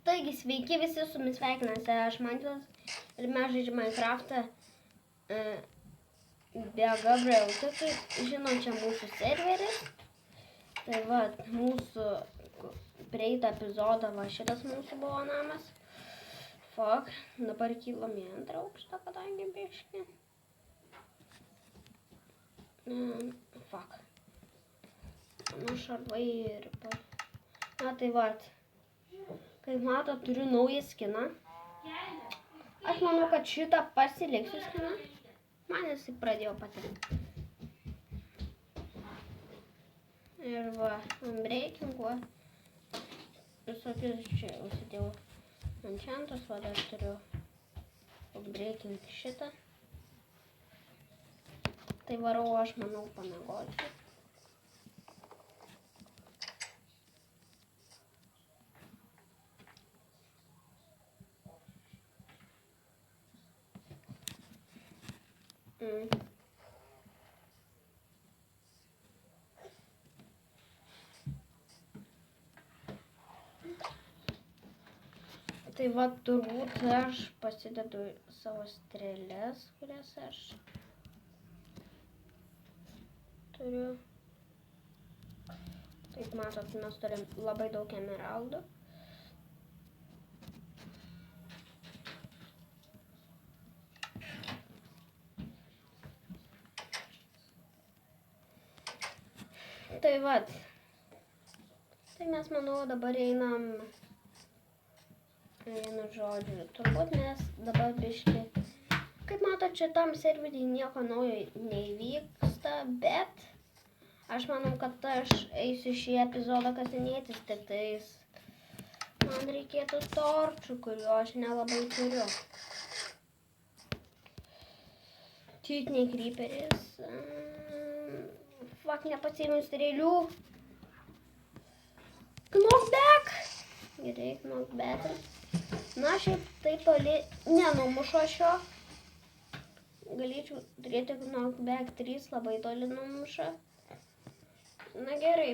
Taigi, sveiki visi, su jumis sveikinasi, aš Mantilas ir mes žaidžiame Minecraftą be Gabriel. Kaip žinom, čia mūsų serveris. Tai va, mūsų praeitą epizodą, va šitas mūsų buvo namas. Fuck, dabar kylam į antrą aukštą, kadangi biški. Fuck. Nu, šarvai ir... Na, tai va. Kaip matot, turiu naują skiną. Aš manau, kad šitą pasiliksiu skiną. Man jisai pradėjo patikti. Ir va, unbreakingu. Visokius čia užsidėjau enchantus, va, aš turiu unbreaking šitą. Tai varau, aš manau, pamiegoti. Tai va, turbūt aš pasidedu savo strėlės, kurias aš turiu. Taip matot, mes turim labai daug emeraldų. Tai va, tai mes, manau, dabar einam, vienu žodžiu, turbūt mes dabar biški, kaip matot, šitam serverį nieko naujo neįvyksta, bet aš manau, kad aš eisiu šį epizodą kasinėtis, tik tais man reikėtų torčių, kuriuo aš nelabai turiu. Tik ne creeperis. Fuck, nepasiėmiau strėlių. Knockback. Gerai, knockback. Na, šiaip tai toli nenumušo šio. Galėčiau turėti knockback 3, labai toli numuša. Na gerai,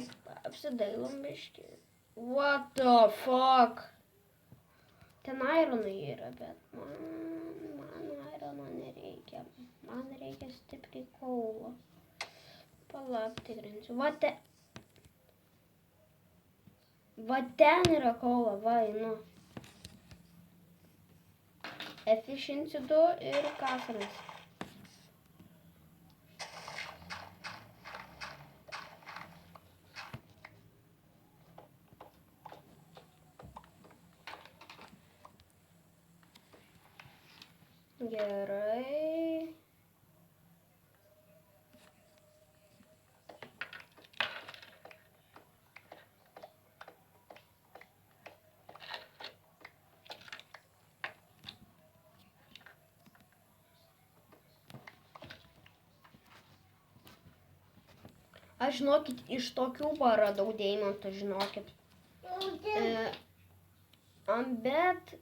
apsidailom biškį. What the fuck? Ten ironai yra, bet man irono nereikia. Man reikia stipriai kaulo. Palauk, tikrinsiu. Va ten yra kaulo, va, einu. Efficiency 2 ir kasamas. Gerai. Aš, žinokit, iš tokių radau deimantų, žinokit. Bet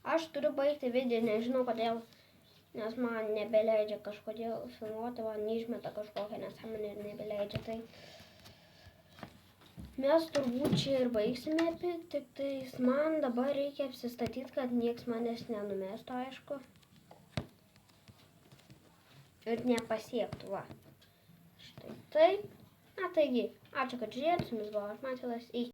aš turiu baigti video, nežinau kodėl, nes man nebeleidžia kažkodėl filmuoti, man išmeta kažkokią nesąmonę ir nebeleidžia. Tai mes turbūt čia ir baigsime, tik tais man dabar reikia apsistatyti, kad nieks manęs nenumestų, aišku. Ir nepasiektų, va. Štai taip. Na taigi, ačiū, kad žiūrėjot, su jumis buvo aš Mantilas.